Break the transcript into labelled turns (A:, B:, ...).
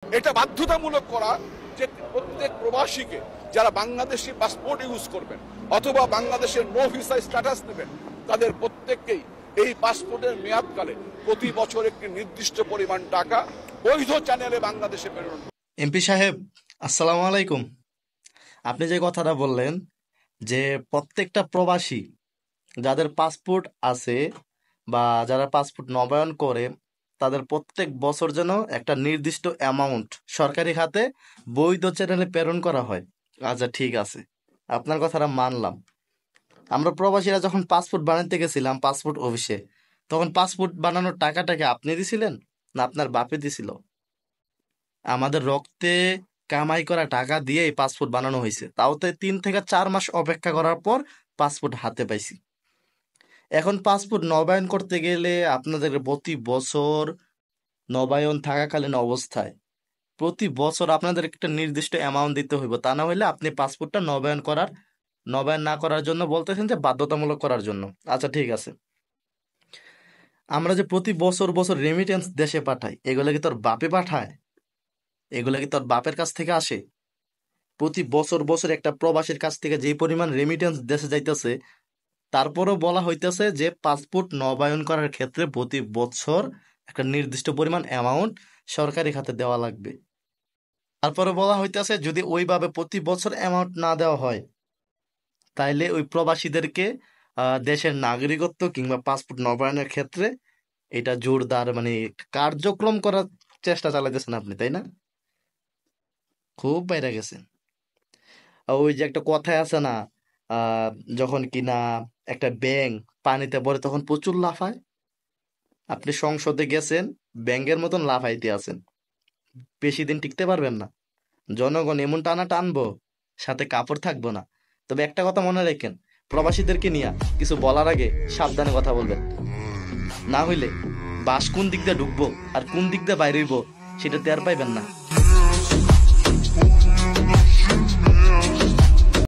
A: এটা বাধ্যতামূলক করা যে প্রত্যেক প্রবাসীকে যারা বাংলাদেশি পাসপোর্ট ইউজ করবেন অথবা বাংলাদেশের নো ভিসা স্ট্যাটাস নেবেন তাদের প্রত্যেককেই এই পাসপোর্টের মেয়াদকালে প্রতি বছর একটি নির্দিষ্ট পরিমাণ টাকা বৈধ চ্যানেলে বাংলাদেশে প্রেরণ।
B: এমপি সাহেব, আসসালামু আলাইকুম। আপনি যে কথাটা বললেন যে প্রত্যেকটা প্রবাসী যাদের পাসপোর্ট আছে বা যারা পাসপোর্ট নবায়ন করে তাদের প্রত্যেক বছর যেন একটা নির্দিষ্ট অ্যামাউন্ট সরকারি খাতে বৈধ চ্যানেলে প্রেরণ করা হয়। আচ্ছা, ঠিক আছে, আপনার কথাটা মানলাম। আমরা প্রবাসীরা যখন পাসপোর্ট বানাতে গেছিলাম পাসপোর্ট অফিসে, তখন পাসপোর্ট বানানোর টাকাটাকে আপনি দিছিলেন না আপনার বাপে দিছিল? আমাদের রক্তে কামাই করা টাকা দিয়ে এই পাসপোর্ট বানানো হয়েছে, তাও তো 3 থেকে 4 মাস অপেক্ষা করার পর পাসপোর্ট হাতে পাইছি। এখন পাসপোর্ট নবায়ন করতে গেলে আপনাদের প্রতি বছর নবায়ন থাকাকালীন অবস্থায় প্রতি বছর আপনাদের একটা নির্দিষ্ট অ্যামাউন্ট দিতে হইব, তা না হলে আপনি পাসপোর্টটা নবায়ন না করার জন্য বলতেছেন যে বাধ্যতামূলক করার জন্য। আচ্ছা, ঠিক আছে। আমরা যে প্রতি বছর বছর রেমিটেন্স দেশে পাঠাই, এগুলো কি তোর বাপে পাঠায়? এগুলো কি তোর বাপের কাছ থেকে আসে? প্রতি বছর বছর একটা প্রবাসীর কাছ থেকে যে পরিমাণ রেমিটেন্স দেশে যাইতেছে, তারপরও বলা হইতেছে যে পাসপোর্ট নবায়ন করার ক্ষেত্রে প্রতি বছর একটা নির্দিষ্ট পরিমাণ অ্যামাউন্ট সরকারি খাতে দেওয়া লাগবে। তারপরে বলা হইতেছে যদি ওইভাবে প্রতি বছর অ্যামাউন্ট না দেওয়া হয় তাইলে ওই প্রবাসীদেরকে দেশের নাগরিকত্ব কিংবা পাসপোর্ট নবায়নের ক্ষেত্রে এটা জোরদার মানে কার্যক্রম করার চেষ্টা চালাইতেছেন আপনি, তাই না? খুব বাইরে গেছেন। ওই যে একটা কথাই আছে না, আহ যখন কিনা একটা ব্যাঙ পানিতে পড়ে তখন প্রচুর লাফায়, আপনি সংসদে গেছেন ব্যাঙের মতন লাফাইতে আছেন, বেশি দিন টিকতে পারবেন না। জনগণ এমন টানা টানবো, সাথে কাপড় থাকবো না। তবে একটা কথা মনে রাখেন, প্রবাসীদেরকে নিয়ে কিছু বলার আগে সাবধানে কথা বলবেন, না হইলে বাস কোন দিক দিয়ে ঢুকবো আর কোন দিক দিয়ে বাইরে হইব সেটা টের পাইবেন না।